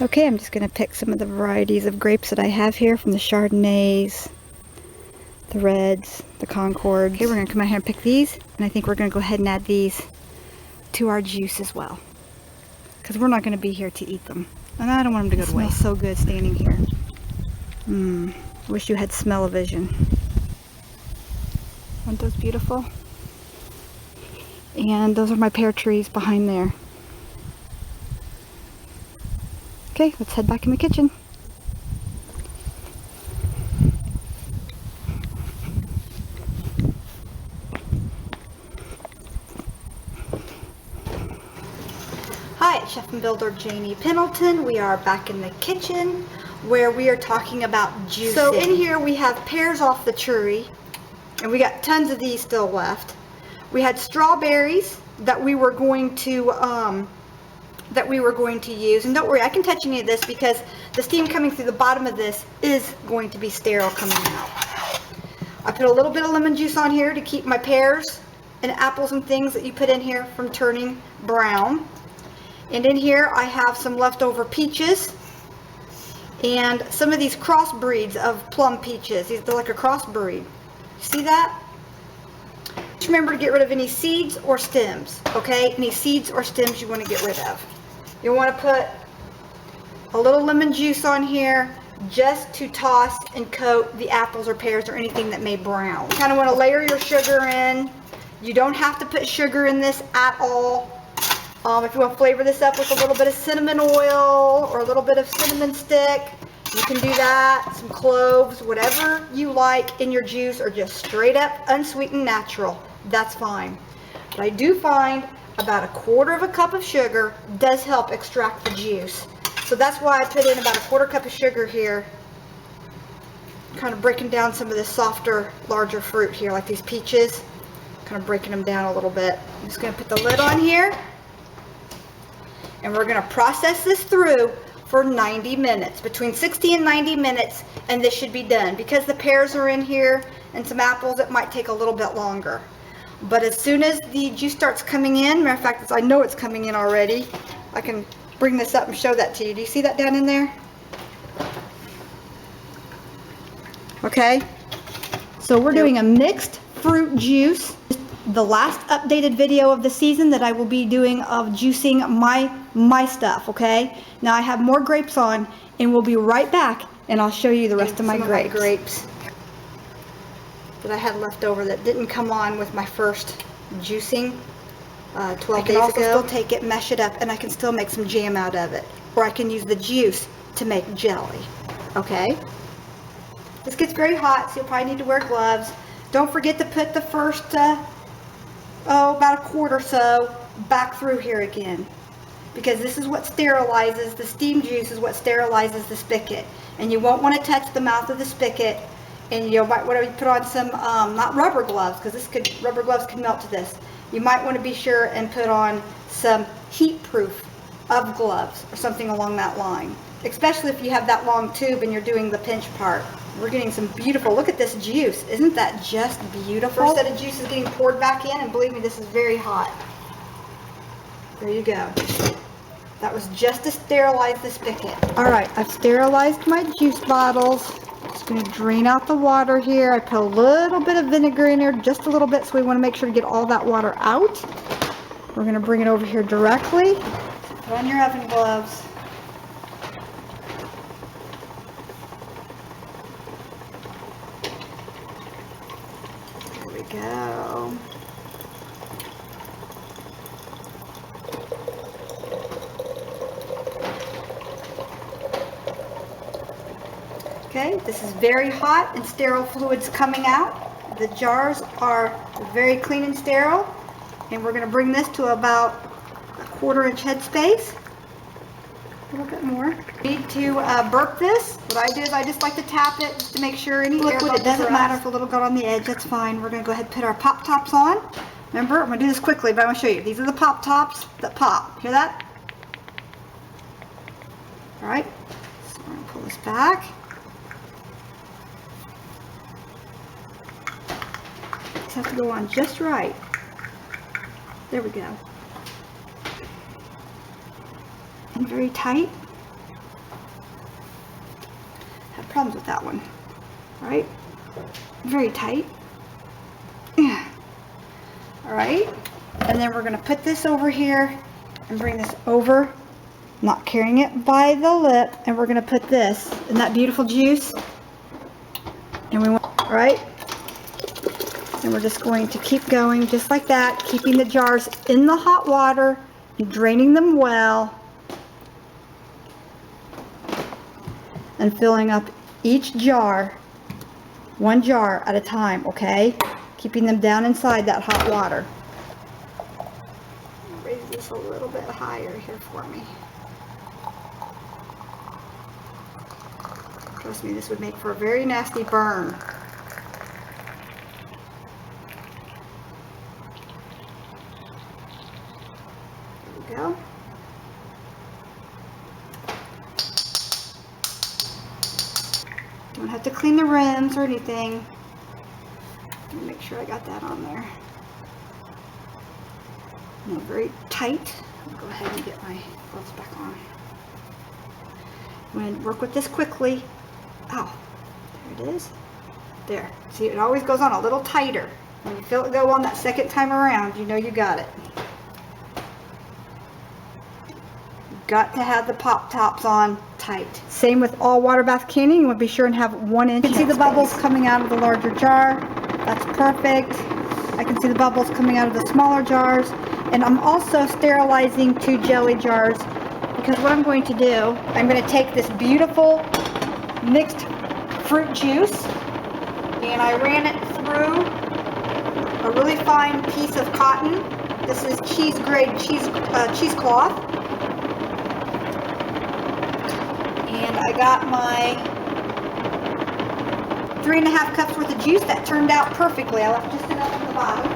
Okay, I'm just going to pick some of the varieties of grapes that I have here from the Chardonnays, the Reds, the Concords. Okay, we're going to come out here and pick these, and I think we're going to go ahead and add these to our juice as well, because we're not going to be here to eat them, and I don't want them to go to waste. It smells so good standing here. Wish you had smell-o-vision. Aren't those beautiful? And those are my pear trees behind there. Okay, let's head back in the kitchen. Hi, it's Chef and Builder Janie Pendleton. We are back in the kitchen where we are talking about juicing. So in here we have pears off the tree, and we got tons of these still left. We had strawberries that we were going to use, and don't worry, I can touch any of this because the steam coming through the bottom of this is going to be sterile coming out. I put a little bit of lemon juice on here to keep my pears and apples and things that you put in here from turning brown. And in here I have some leftover peaches and some of these crossbreeds of plum peaches. They're like a crossbreed. See that? Just remember to get rid of any seeds or stems, okay? Any seeds or stems you want to get rid of. You want to put a little lemon juice on here just to toss and coat the apples or pears or anything that may brown. You kind of want to layer your sugar in. You don't have to put sugar in this at all. If you want to flavor this up with a little bit of cinnamon oil or a little bit of cinnamon stick, you can do that. Some cloves, whatever you like in your juice, or just straight up unsweetened natural. That's fine. But I do find about 1/4 cup of sugar does help extract the juice. So that's why I put in about 1/4 cup of sugar here. Kind of breaking down some of this softer, larger fruit here, like these peaches. Kind of breaking them down a little bit. I'm just going to put the lid on here. And we're going to process this through for 90 minutes, between 60 and 90 minutes, and this should be done. Because the pears are in here and some apples, it might take a little bit longer. But as soon as the juice starts coming in, matter of fact, I know it's coming in already. I can bring this up and show that to you. Do you see that down in there? Okay. So we're doing a mixed fruit juice. The last updated video of the season that I will be doing of juicing my stuff, okay? Now I have more grapes on, and we'll be right back, and I'll show you the rest of my grapes that I had left over that didn't come on with my first juicing 12 days ago. I can also still take it, mesh it up, and I can still make some jam out of it. Or I can use the juice to make jelly, okay? This gets very hot, so you'll probably need to wear gloves. Don't forget to put the first about 1/4 or so back through here again, because this is what sterilizes, the steam juice is what sterilizes the spigot. And you won't want to touch the mouth of the spigot, and you might want to put on some not rubber gloves, because rubber gloves can melt to this. You might want to be sure and put on some heat proof of gloves or something along that line, especially if you have that long tube and you're doing the pinch part. We're getting some beautiful, look at this juice. Isn't that just beautiful? First set of juice is getting poured back in, and believe me, this is very hot. There you go. That was just to sterilize the spigot. All right, I've sterilized my juice bottles. Just going to drain out the water here. I put a little bit of vinegar in there, just a little bit, so we want to make sure to get all that water out. We're going to bring it over here directly. Put on your oven gloves. Go. Okay, this is very hot and sterile fluids coming out. The jars are very clean and sterile, and we're going to bring this to about 1/4 inch headspace. A little bit more. Need to burp this. What I do is I just like to tap it just to make sure any liquid, it doesn't matter if a little got on the edge, that's fine. We're going to go ahead and put our pop tops on. Remember, I'm going to do this quickly, but I'm going to show you. These are the pop tops that pop. Hear that? All right, so we're going to pull this back. Just have to go on just right. There we go. And very tight. problems with that one. All right, very tight. Yeah. All right, and then we're gonna put this over here and bring this over, not carrying it by the lip, and we're gonna put this in that beautiful juice. And we want, all right, and we're just going to keep going just like that, keeping the jars in the hot water and draining them well, and filling up each jar, one jar at a time, okay? Keeping them down inside that hot water. Raise this a little bit higher here for me. Trust me, this would make for a very nasty burn. There we go. Don't have to clean the rims or anything. Let me make sure I got that on there. No, very tight. I'll go ahead and get my gloves back on. I'm going to work with this quickly. Oh, there it is. There. See, it always goes on a little tighter. When you feel it go on that second time around, you know you got it. You've got to have the pop tops on tight. Same with all water bath canning. You want to be sure and have 1 inch. You can see the bubbles coming out of the larger jar. That's perfect. I can see the bubbles coming out of the smaller jars. And I'm also sterilizing 2 jelly jars, because what I'm going to do, I'm going to take this beautiful mixed fruit juice and I ran it through a really fine piece of cotton. This is cheese grade cheesecloth. And I got my 3.5 cups worth of juice. That turned out perfectly. I left just enough on the bottom.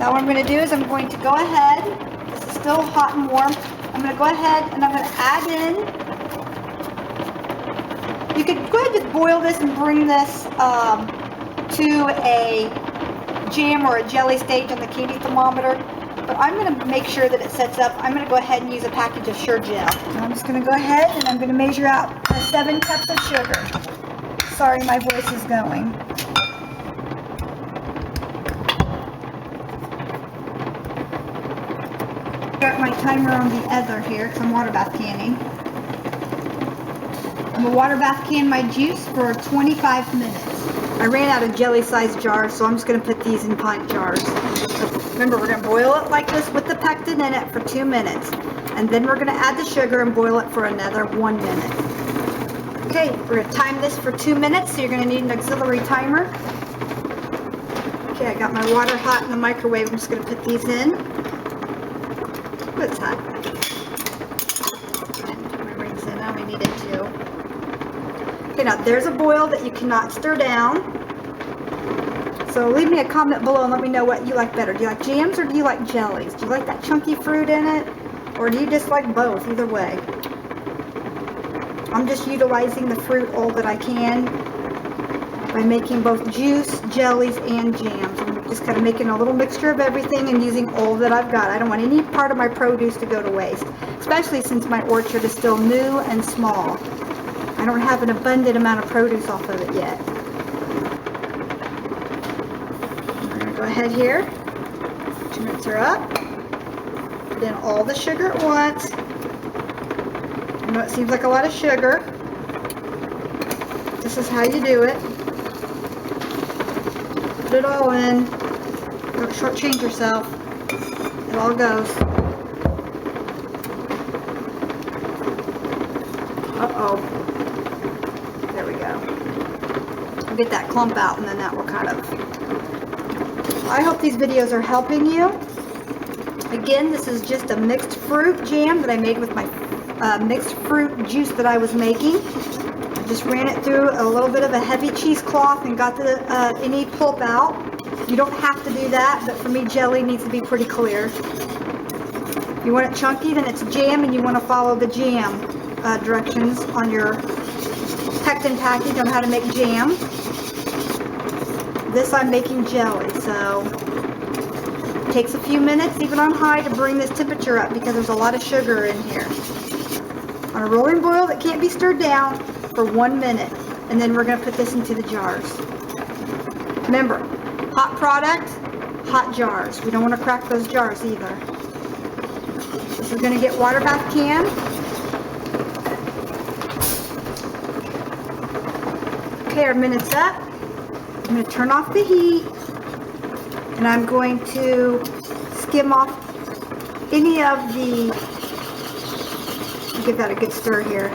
Now what I'm going to do is I'm going to go ahead, this is still hot and warm, I'm going to go ahead and I'm going to add in, you could go ahead and just boil this and bring this to a jam or a jelly stage on the candy thermometer, but I'm going to make sure that it sets up. I'm going to go ahead and use a package of Sure Gel. And I'm just going to go ahead and I'm going to measure out 7 cups of sugar. Sorry, my voice is going. Got my timer on the other here because I'm water bath canning. I'm gonna water bath can my juice for 25 minutes. I ran out of jelly sized jars, so I'm just going to put these in pint jars. Remember, we're going to boil it like this with the pectin in it for 2 minutes. And then we're going to add the sugar and boil it for another 1 minute. Okay, we're going to time this for 2 minutes, so you're going to need an auxiliary timer. Okay, I got my water hot in the microwave. I'm just going to put these in. It's hot. Put my rings in. I only needed 2. Okay, now there's a boil that you cannot stir down. So leave me a comment below and let me know what you like better. Do you like jams or do you like jellies? Do you like that chunky fruit in it? Or do you just like both? Either way. I'm just utilizing the fruit all that I can by making both juice, jellies, and jams. I'm just kind of making a little mixture of everything and using all that I've got. I don't want any part of my produce to go to waste, especially since my orchard is still new and small. I don't have an abundant amount of produce off of it yet. I'm going to go ahead here. 2 minutes are up. Put in all the sugar at once. I know it seems like a lot of sugar. This is how you do it. Put it all in. Don't shortchange yourself. It all goes. Uh-oh. There we go. I'll get that clump out and then that will kind of... I hope these videos are helping you. Again, this is just a mixed fruit jam that I made with my mixed fruit juice that I was making. I just ran it through a little bit of a heavy cheesecloth and got the any pulp out. You don't have to do that, but for me, jelly needs to be pretty clear. If you want it chunky, then it's jam, and you want to follow the jam directions on your pectin package on how to make jam. This I'm making jelly, so it takes a few minutes, even on high, to bring this temperature up because there's a lot of sugar in here. on a rolling boil that can't be stirred down for 1 minute. And then we're going to put this into the jars. Remember, hot product, hot jars. We don't want to crack those jars either. This is going to get water bath can. Okay, our minute's up. I'm going to turn off the heat, and I'm going to skim off any of the, give that a good stir here.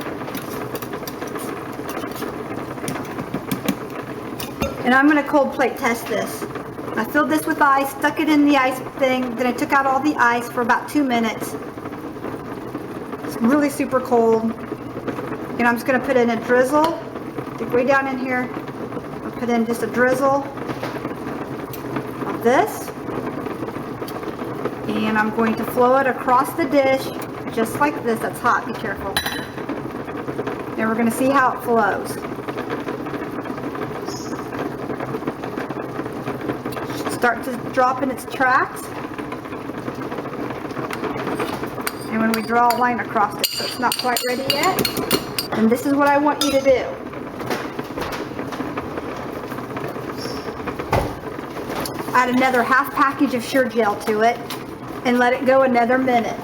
And I'm going to cold plate test this. I filled this with ice, stuck it in the ice thing, then I took out all the ice for about 2 minutes. It's really super cold. And I'm just going to put in a drizzle. Dig way down in here. I'll put in just a drizzle of this. And I'm going to flow it across the dish just like this. That's hot, be careful. And we're going to see how it flows. Start to drop in its tracks. And when we draw a line across it, so it's not quite ready yet. And this is what I want you to do. Add another half package of Sure Gel to it and let it go another minute.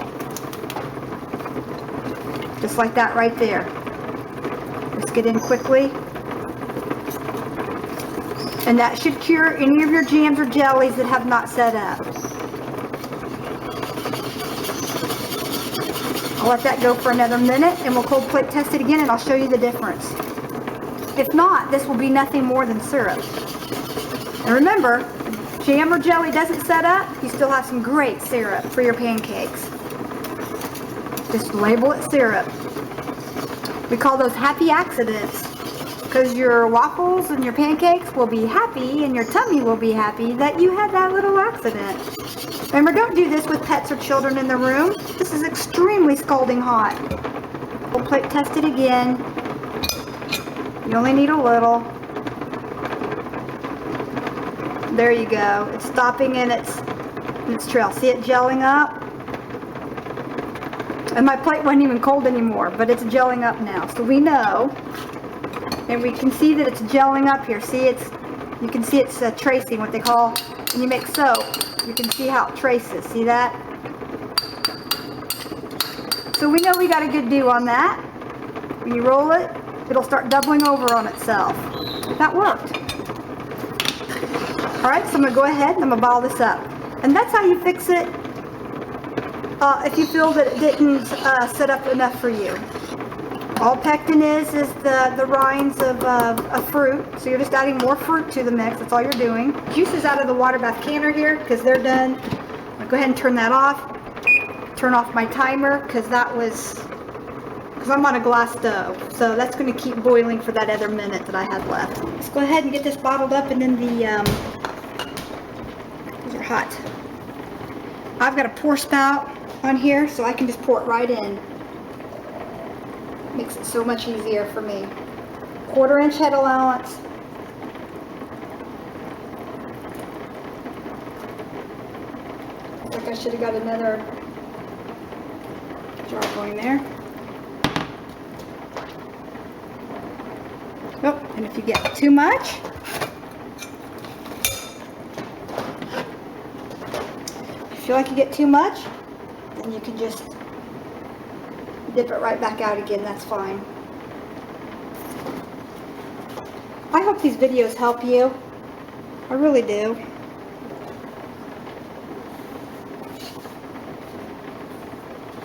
Just like that right there. Let's get in quickly. And that should cure any of your jams or jellies that have not set up. I'll let that go for another minute and we'll cold plate test it again and I'll show you the difference. If not, this will be nothing more than syrup. And remember, if jam or jelly doesn't set up, you still have some great syrup for your pancakes. Just label it syrup. We call those happy accidents. Because your waffles and your pancakes will be happy and your tummy will be happy that you had that little accident. Remember, don't do this with pets or children in the room. This is extremely scalding hot. We'll plate test it again. You only need a little. There you go. It's stopping in its trail. See it gelling up? And my plate wasn't even cold anymore, but it's gelling up now. So we know. And we can see that it's gelling up here. See, you can see it's tracing, what they call, when you make soap, you can see how it traces. See that? So we know we got a good do on that. When you roll it, it'll start doubling over on itself. That worked. All right, so I'm going to go ahead and I'm going to ball this up. And that's how you fix it if you feel that it didn't set up enough for you. All pectin is the rinds of fruit, so you're just adding more fruit to the mix. That's all you're doing. Juice is out of the water bath canner here because they're done. I'm gonna go ahead and turn that off. Turn off my timer because I'm on a glass stove, so that's going to keep boiling for that other minute that I had left. Let's go ahead and get this bottled up, and then these are hot. I've got a pour spout on here, so I can just pour it right in. Makes it so much easier for me. 1/4 inch head allowance. Looks like I should have got another jar going there. Oh, and if you get too much, if you feel like you get too much, then you can just dip it right back out again. That's fine. I hope these videos help you. I really do.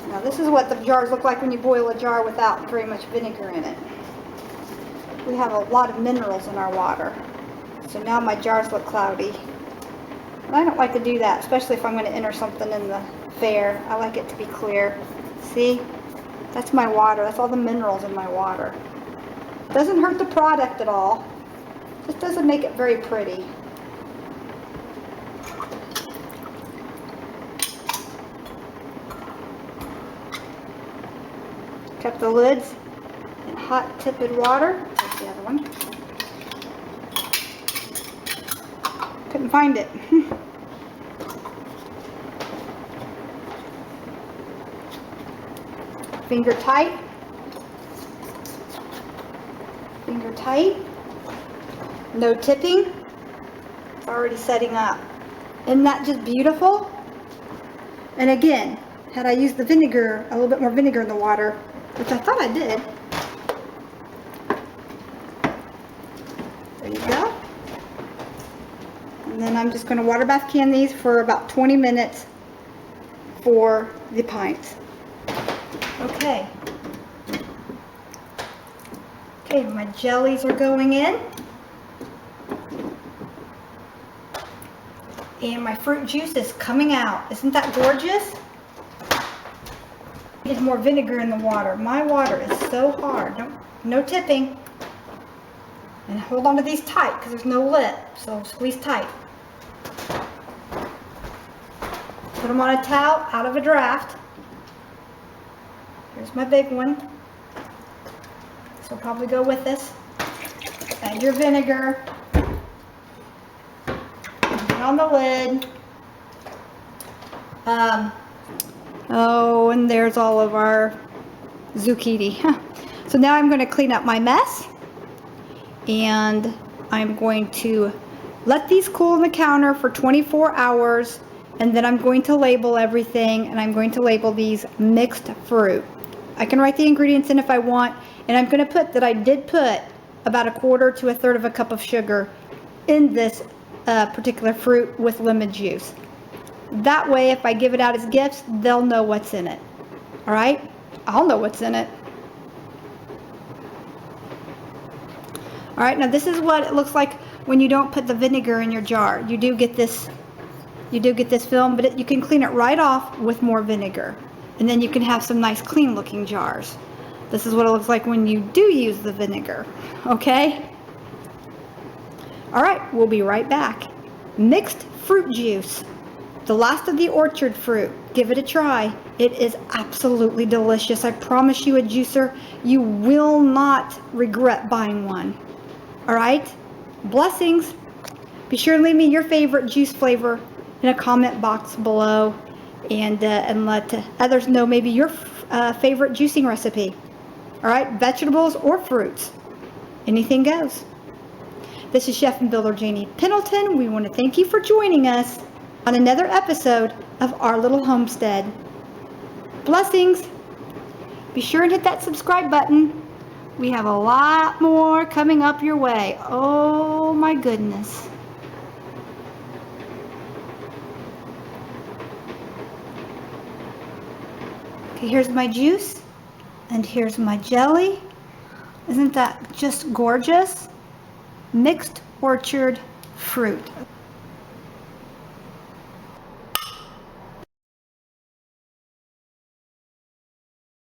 Now this is what the jars look like when you boil a jar without very much vinegar in it. We have a lot of minerals in our water. So now my jars look cloudy. And I don't like to do that, especially if I'm going to enter something in the fair. I like it to be clear. See? That's my water. That's all the minerals in my water. Doesn't hurt the product at all. Just doesn't make it very pretty. Kept the lids in hot tepid water. There's the other one. Couldn't find it. Finger tight. Finger tight. No tipping. It's already setting up. Isn't that just beautiful? And again, had I used the vinegar, a little bit more vinegar in the water, which I thought I did. There you go. And then I'm just going to water bath can these for about 20 minutes for the pints. Okay. Okay, my jellies are going in. And my fruit juice is coming out. Isn't that gorgeous? There's more vinegar in the water. My water is so hard. No tipping. And hold on to these tight because there's no lip. So squeeze tight. Put them on a towel out of a draft. Here's my big one. This will probably go with this. Add your vinegar. Put on the lid. Oh, and there's all of our zucchini. So now I'm going to clean up my mess. And I'm going to let these cool on the counter for 24 hours. And then I'm going to label everything. And I'm going to label these mixed fruit. I can write the ingredients in if I want. And I'm going to put that I did put about 1/4 to 1/3 of a cup of sugar in this particular fruit with lemon juice. That way, if I give it out as gifts, they'll know what's in it. All right? I'll know what's in it. All right, now this is what it looks like when you don't put the vinegar in your jar. You do get this film, but you can clean it right off with more vinegar. And then you can have some nice clean looking jars. This is what it looks like when you do use the vinegar, okay? All right, we'll be right back. Mixed fruit juice, the last of the orchard fruit. Give it a try. It is absolutely delicious. I promise you, a juicer, you will not regret buying one. All right, blessings. Be sure to leave me your favorite juice flavor in a comment box below, and let others know maybe your favorite juicing recipe. All right, vegetables or fruits, anything goes. This is Chef and Builder Janie Pendleton. We want to thank you for joining us on another episode of Our Little Homestead. Blessings. Be sure and hit that subscribe button. We have a lot more coming up your way. Oh my goodness. Okay, here's my juice, and here's my jelly. Isn't that just gorgeous? Mixed orchard fruit.